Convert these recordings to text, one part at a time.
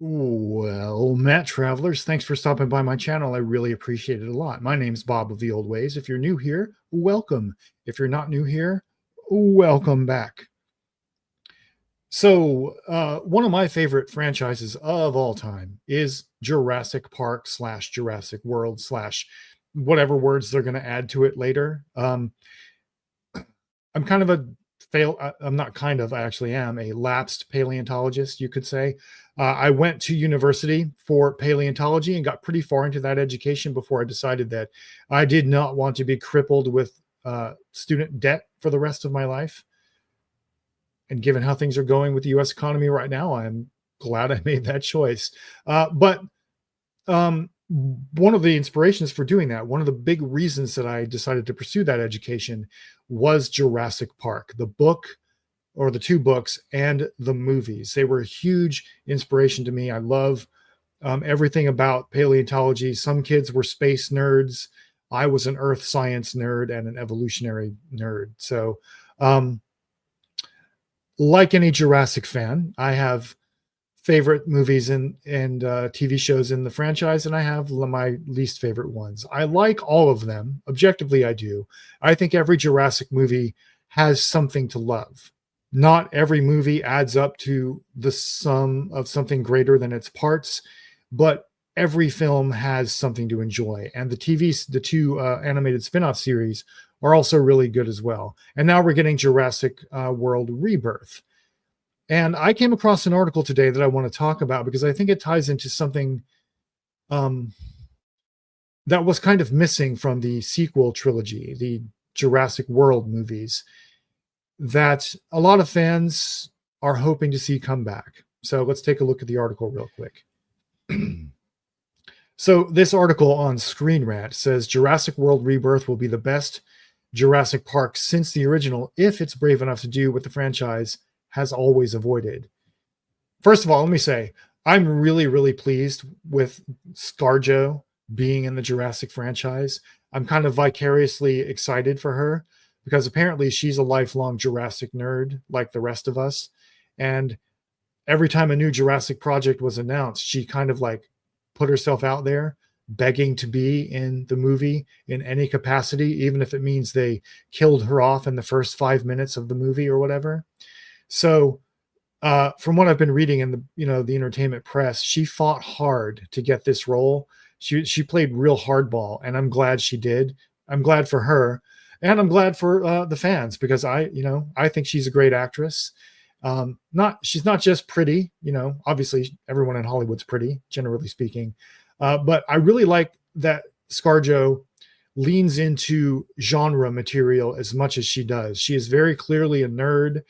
Well, Matt Travelers, thanks for stopping by my channel. I really appreciate it a lot. My name's Bob of the Old Ways. If you're new here, welcome. If you're not new here, welcome back. So, one of my favorite franchises of all time is Jurassic Park slash Jurassic World slash whatever words they're going to add to it later. I'm kind of a I'm not kind of, I actually am a lapsed paleontologist, you could say. I went to university for paleontology and got pretty far into that education before I decided that I did not want to be crippled with student debt for the rest of my life. And given how things are going with the US economy right now, I'm glad I made that choice. But one of the inspirations for doing that, one of the big reasons that I decided to pursue that education was Jurassic Park, the book or the two books and the movies. They were a huge inspiration to me. I love everything about paleontology. Some kids were space nerds. I was an earth science nerd and an evolutionary nerd. So, like any Jurassic fan, I have favorite movies and TV shows in the franchise, and I have my least favorite ones. I like all of them. Objectively, I do. I think every Jurassic movie has something to love. Not every movie adds up to the sum of something greater than its parts, but every film has something to enjoy. And the two animated spin-off series are also really good as well. And now we're getting Jurassic World Rebirth. And I came across an article today that I want to talk about because I think it ties into something that was kind of missing from the sequel trilogy, the Jurassic World movies, that a lot of fans are hoping to see come back. So let's take a look at the article real quick. So this article on Screen Rant says Jurassic World Rebirth will be the best Jurassic Park since the original if it's brave enough to do what the franchise has always avoided. First of all, let me say, I'm really, really pleased with ScarJo being in the Jurassic franchise. I'm kind of vicariously excited for her because apparently she's a lifelong Jurassic nerd like the rest of us. And every time a new Jurassic project was announced, she kind of like put herself out there begging to be in the movie in any capacity, even if it means they killed her off in the first 5 minutes of the movie or whatever. So from what I've been reading in the entertainment press, she fought hard to get this role. She played real hardball, and I'm glad she did. I'm glad for her, and I'm glad for the fans because I think she's a great actress. She's not just pretty, obviously everyone in Hollywood's pretty, generally speaking, but I really like that ScarJo leans into genre material as much as she does. She is very clearly a nerd.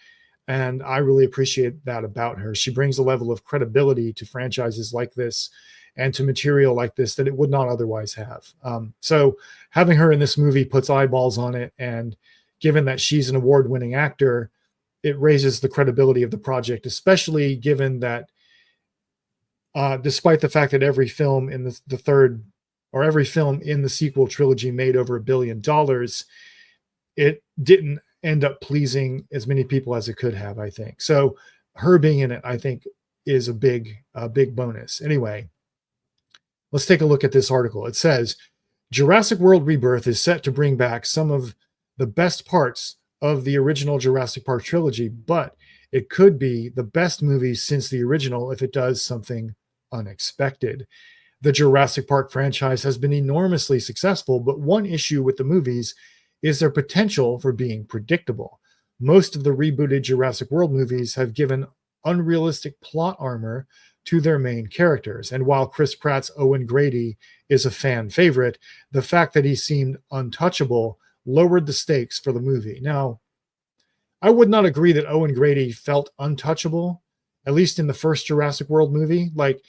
And I really appreciate that about her. She brings a level of credibility to franchises like this and to material like this that it would not otherwise have. So having her in this movie puts eyeballs on it. And given that she's an award-winning actor, it raises the credibility of the project, especially given that despite the fact that every film in every film in the sequel trilogy made over $1 billion, it didn't end up pleasing as many people as it could have, I think. So her being in it, I think, is a big bonus. Anyway, let's take a look at this article. It says, Jurassic World Rebirth is set to bring back some of the best parts of the original Jurassic Park trilogy, but it could be the best movie since the original if it does something unexpected. The Jurassic Park franchise has been enormously successful, but one issue with the movies is their potential for being predictable. Most of the rebooted Jurassic World movies have given unrealistic plot armor to their main characters. And while Chris Pratt's Owen Grady is a fan favorite, the fact that he seemed untouchable lowered the stakes for the movie. Now, I would not agree that Owen Grady felt untouchable, at least in the first Jurassic World movie. Like,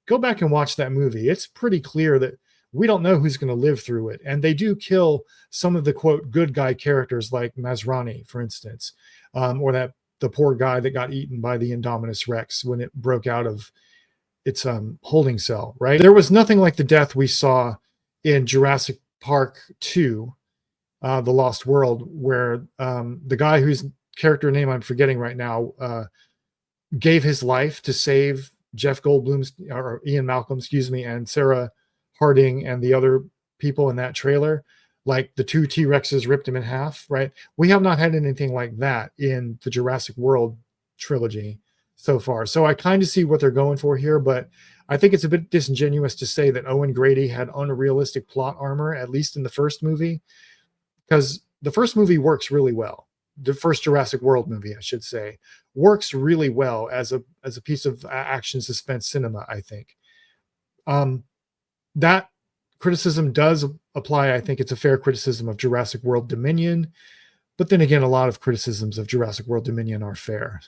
go back and watch that movie. It's pretty clear that we don't know who's going to live through it. And they do kill some of the, quote, good guy characters like Masrani, for instance, or the poor guy that got eaten by the Indominus Rex when it broke out of its holding cell, right? There was nothing like the death we saw in Jurassic Park 2, The Lost World, where the guy whose character name I'm forgetting right now gave his life to save Jeff Goldblum's or Ian Malcolm, excuse me, and Sarah Harding and the other people in that trailer, like the two T-Rexes ripped him in half, right? We have not had anything like that in the Jurassic World trilogy so far. So I kind of see what they're going for here, but I think it's a bit disingenuous to say that Owen Grady had unrealistic plot armor, at least in the first movie, because the first movie works really well. The first Jurassic World movie, I should say, works really well as a piece of action suspense cinema, I think. That criticism does apply. I think it's a fair criticism of Jurassic World Dominion, but then again, a lot of criticisms of Jurassic World Dominion are fair.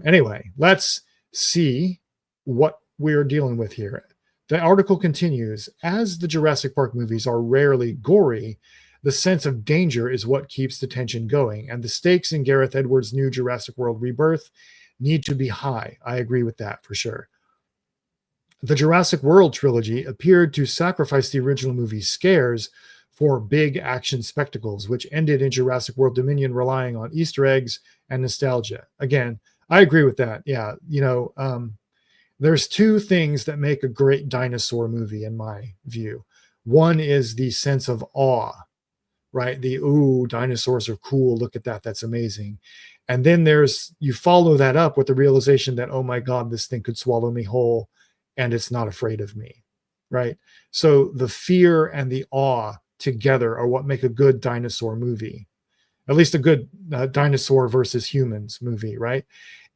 Anyway, let's see what we're dealing with here. The article continues, as the Jurassic Park movies are rarely gory, the sense of danger is what keeps the tension going, and the stakes in Gareth Edwards' new Jurassic World Rebirth need to be high. I agree with that for sure. The Jurassic World trilogy appeared to sacrifice the original movie's scares for big action spectacles, which ended in Jurassic World Dominion relying on Easter eggs and nostalgia. Again, I agree with that. Yeah, there's two things that make a great dinosaur movie, in my view. One is the sense of awe, right? Ooh, dinosaurs are cool. Look at that. That's amazing. And then you follow that up with the realization that, oh my God, this thing could swallow me whole and it's not afraid of me, right? So the fear and the awe together are what make a good dinosaur movie, at least a good dinosaur versus humans movie, right?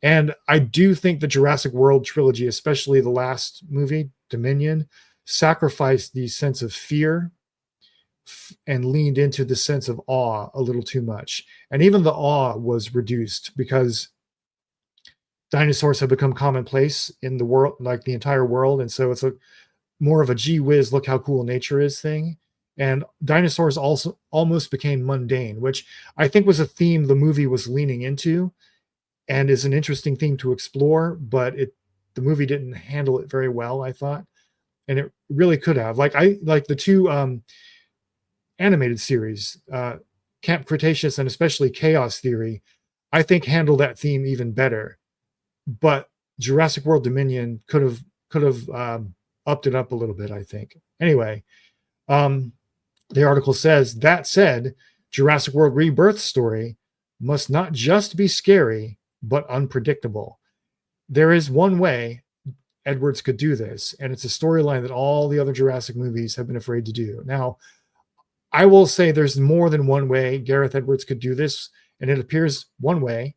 And I do think the Jurassic World trilogy, especially the last movie, Dominion, sacrificed the sense of fear and leaned into the sense of awe a little too much. And even the awe was reduced because dinosaurs have become commonplace in the world, like the entire world. And so it's more of a gee whiz, look how cool nature is thing. And dinosaurs also almost became mundane, which I think was a theme the movie was leaning into and is an interesting theme to explore, but the movie didn't handle it very well, I thought. And it really could have. Like the two animated series, Camp Cretaceous and especially Chaos Theory, I think handle that theme even better. But Jurassic World Dominion could have upped it up a little bit, I think. Anyway, the article says, that said, Jurassic World Rebirth story must not just be scary, but unpredictable. There is one way Edwards could do this, and it's a storyline that all the other Jurassic movies have been afraid to do. Now, I will say there's more than one way Gareth Edwards could do this, and it appears one way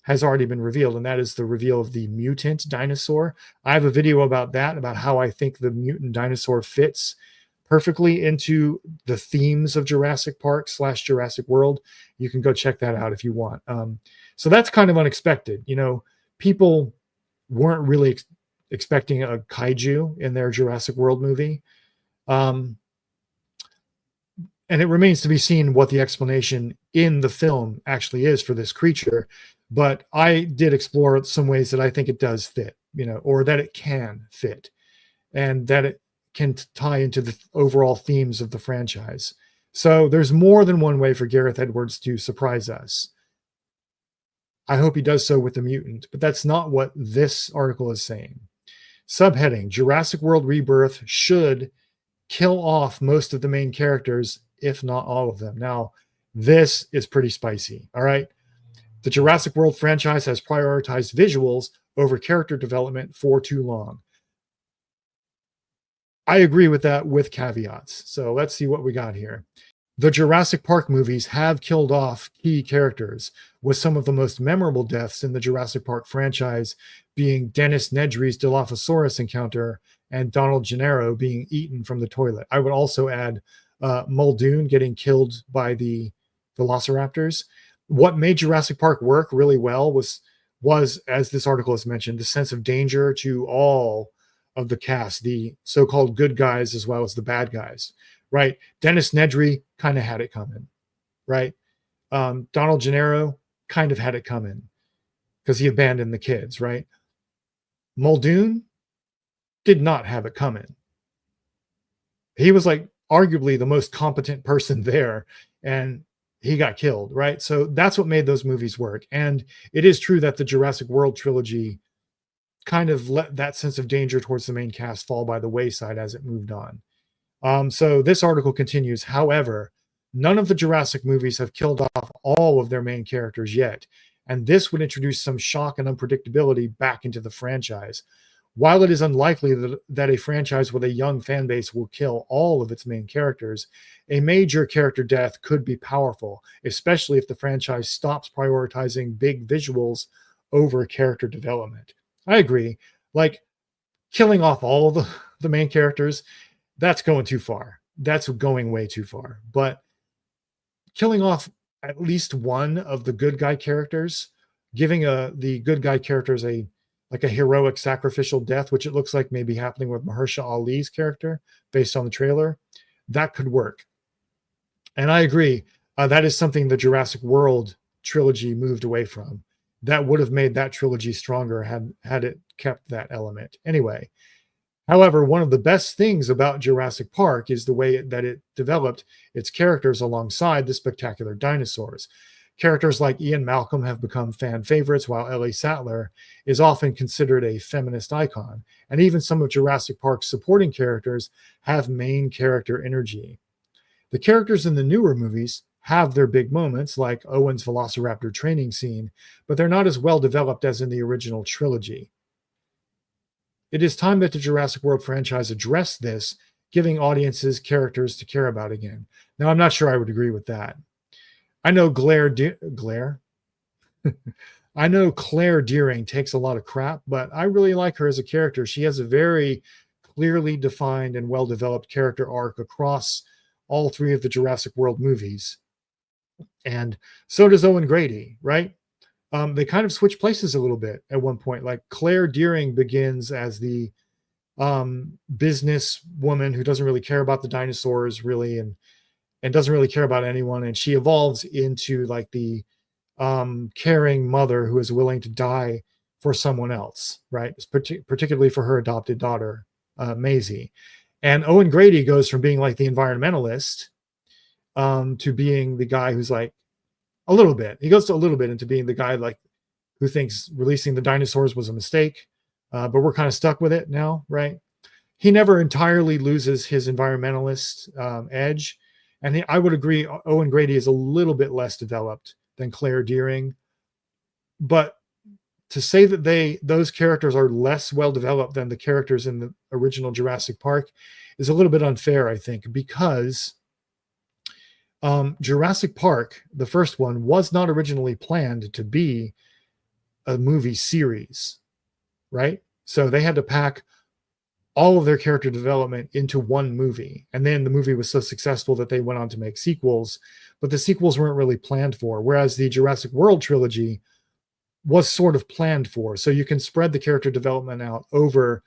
has already been revealed, and that is the reveal of the mutant dinosaur. I have a video about that, about how I think the mutant dinosaur fits perfectly into the themes of Jurassic Park / Jurassic World. You can go check that out if you want. So that's kind of unexpected. People weren't really expecting a kaiju in their Jurassic World movie. And it remains to be seen what the explanation in the film actually is for this creature. But I did explore some ways that I think it does fit, or that it can fit, and that it can tie into the overall themes of the franchise. So there's more than one way for Gareth Edwards to surprise us. I hope he does so with the mutant, but that's not what this article is saying. Subheading, Jurassic World Rebirth should kill off most of the main characters, if not all of them. Now, this is pretty spicy, all right? The Jurassic World franchise has prioritized visuals over character development for too long. I agree with that with caveats. So let's see what we got here. The Jurassic Park movies have killed off key characters, with some of the most memorable deaths in the Jurassic Park franchise being Dennis Nedry's Dilophosaurus encounter and Donald Gennaro being eaten from the toilet. I would also add Muldoon getting killed by the velociraptors. What made Jurassic Park work really well was, as this article has mentioned, the sense of danger to all of the cast, the so-called good guys as well as the bad guys, right? Dennis Nedry kind of had it coming, right? Donald Gennaro kind of had it coming because he abandoned the kids, right? Muldoon did not have it coming. He was like arguably the most competent person there, and he got killed, right? So that's what made those movies work. And it is true that the Jurassic World trilogy kind of let that sense of danger towards the main cast fall by the wayside as it moved on. So this article continues. However, none of the Jurassic movies have killed off all of their main characters yet, and this would introduce some shock and unpredictability back into the franchise. While it is unlikely that a franchise with a young fan base will kill all of its main characters, a major character death could be powerful, especially if the franchise stops prioritizing big visuals over character development. I agree. Like, killing off all of the main characters, that's going too far. That's going way too far. But killing off at least one of the good guy characters, giving the good guy characters a heroic sacrificial death, which it looks like may be happening with Mahershala Ali's character based on the trailer, that could work. And I agree. That is something the Jurassic World trilogy moved away from. That would have made that trilogy stronger had it kept that element. Anyway, however, one of the best things about Jurassic Park is the way that it developed its characters alongside the spectacular dinosaurs. Characters like Ian Malcolm have become fan favorites, while Ellie Sattler is often considered a feminist icon. And even some of Jurassic Park's supporting characters have main character energy. The characters in the newer movies have their big moments, like Owen's Velociraptor training scene, but they're not as well developed as in the original trilogy. It is time that the Jurassic World franchise address this, giving audiences characters to care about again. Now, I'm not sure I would agree with that. I know I know Claire Dearing takes a lot of crap, but I really like her as a character. She has a very clearly defined and well-developed character arc across all three of the Jurassic World movies. And so does Owen Grady, right? They kind of switch places a little bit at one point. Like, Claire Dearing begins as the business woman who doesn't really care about the dinosaurs really, and doesn't really care about anyone. And she evolves into like the caring mother who is willing to die for someone else, right? Particularly for her adopted daughter, Maisie. And Owen Grady goes from being like the environmentalist to being the guy who's like he goes to a little bit into being the guy like who thinks releasing the dinosaurs was a mistake, but we're kind of stuck with it now, right? He never entirely loses his environmentalist edge. And I would agree, Owen Grady is a little bit less developed than Claire Dearing. But to say that those characters are less well developed than the characters in the original Jurassic Park is a little bit unfair, I think, because Jurassic Park, the first one, was not originally planned to be a movie series, right? So they had to pack all of their character development into one movie. And then the movie was so successful that they went on to make sequels, but the sequels weren't really planned for. Whereas the Jurassic World trilogy was sort of planned for. So you can spread the character development out over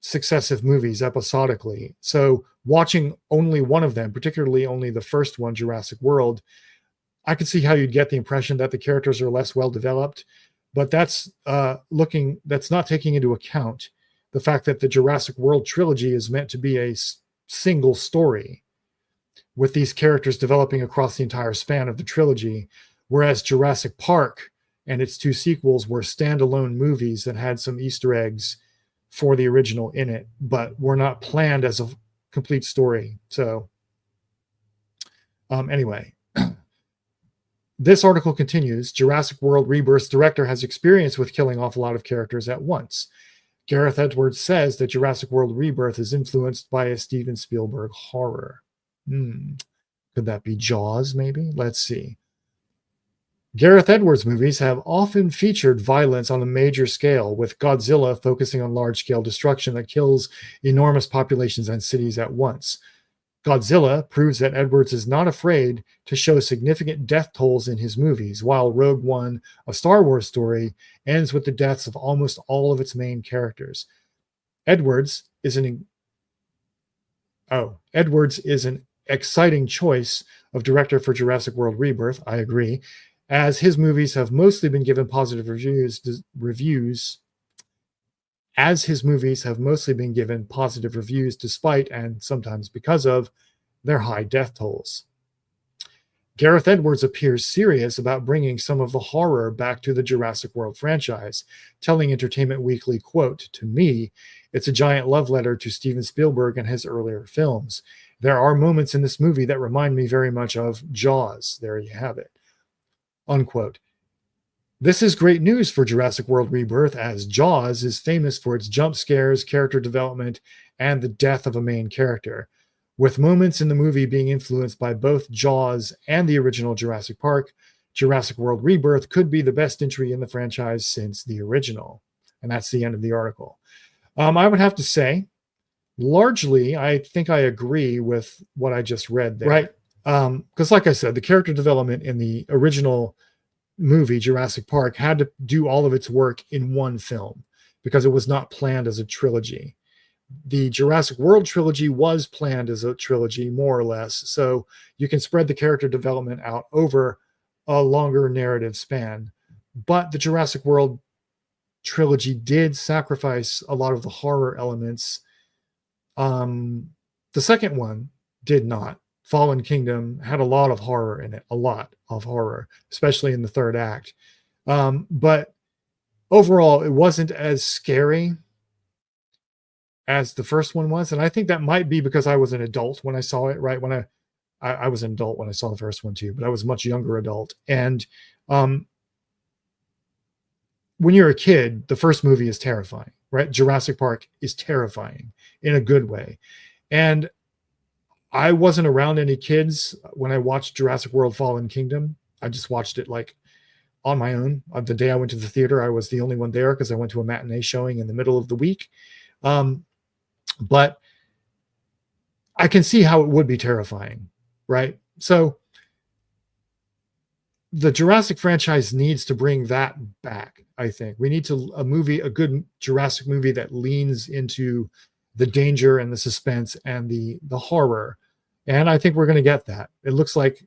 successive movies episodically. So watching only one of them, particularly only the first one, Jurassic World, I could see how you'd get the impression that the characters are less well developed, but that's not taking into account the fact that the Jurassic World trilogy is meant to be a single story with these characters developing across the entire span of the trilogy, whereas Jurassic Park and its two sequels were standalone movies that had some Easter eggs for the original in it, but were not planned as a complete story. So anyway, this article continues. Jurassic World Rebirth's director has experience with killing off a lot of characters at once. Gareth Edwards says that Jurassic World Rebirth is influenced by a Steven Spielberg horror. Could that be Jaws, maybe? Let's see. Gareth Edwards movies have often featured violence on a major scale, with Godzilla focusing on large-scale destruction that kills enormous populations and cities at once. Godzilla proves that Edwards is not afraid to show significant death tolls in his movies, while Rogue One, a Star Wars story, ends with the deaths of almost all of its main characters. Edwards is an exciting choice of director for Jurassic World Rebirth, I agree, as his movies have mostly been given positive reviews despite, and sometimes because of, their high death tolls. Gareth Edwards appears serious about bringing some of the horror back to the Jurassic World franchise, telling Entertainment Weekly, quote, "To me, it's a giant love letter to Steven Spielberg and his earlier films. There are moments in this movie that remind me very much of Jaws." There you have it, unquote. This is great news for Jurassic World Rebirth, as Jaws is famous for its jump scares, character development, and the death of a main character. With moments in the movie being influenced by both Jaws and the original Jurassic Park, Jurassic World Rebirth could be the best entry in the franchise since the original. And that's the end of the article. I would have to say, largely, I think I agree with what I just read there. Right. Because like I said, the character development in the original movie, Jurassic Park, had to do all of its work in one film because it was not planned as a trilogy. The Jurassic World trilogy was planned as a trilogy, more or less, so you can spread the character development out over a longer narrative span. But the Jurassic World trilogy did sacrifice a lot of the horror elements. The second one did not. Fallen Kingdom had a lot of horror in it, a lot of horror, especially in the third act. But overall, it wasn't as scary as the first one was. And I think that might be because I was an adult when I saw it, right? When I was an adult when I saw the first one too, but I was a much younger adult. And when you're a kid, the first movie is terrifying, right? Jurassic Park is terrifying in a good way. And I wasn't around any kids when I watched Jurassic World Fallen Kingdom. I just watched it like on my own. The day I went to the theater, I was the only one there because I went to a matinee showing in the middle of the week. But I can see how it would be terrifying, right? So the Jurassic franchise needs to bring that back, I think. We need a good Jurassic movie that leans into the danger and the suspense and the horror. And I think we're going to get that. It looks like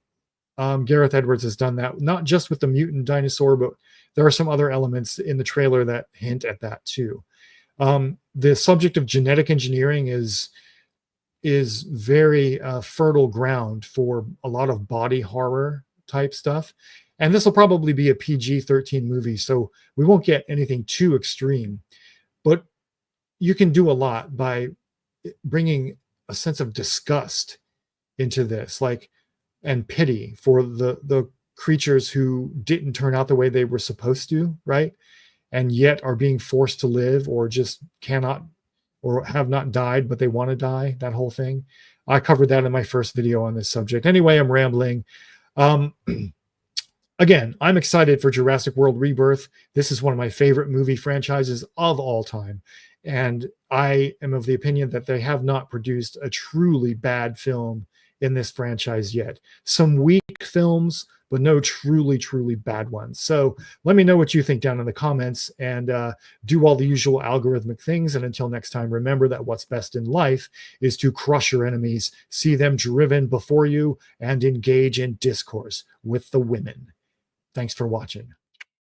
Gareth Edwards has done that, not just with the mutant dinosaur, but there are some other elements in the trailer that hint at that too. The subject of genetic engineering is very fertile ground for a lot of body horror type stuff. And this will probably be a PG-13 movie, so we won't get anything too extreme. But you can do a lot by bringing a sense of disgust into this, and pity for the creatures who didn't turn out the way they were supposed to, right? And yet are being forced to live, or just cannot, or have not died, but they want to die, that whole thing. I covered that in my first video on this subject. Anyway, I'm rambling. Again, I'm excited for Jurassic World Rebirth. This is one of my favorite movie franchises of all time. And I am of the opinion that they have not produced a truly bad film in this franchise yet. Some weak films, but no truly, truly bad ones. So let me know what you think down in the comments, and do all the usual algorithmic things. And until next time, remember that what's best in life is to crush your enemies, see them driven before you, and engage in discourse with the women. Thanks for watching.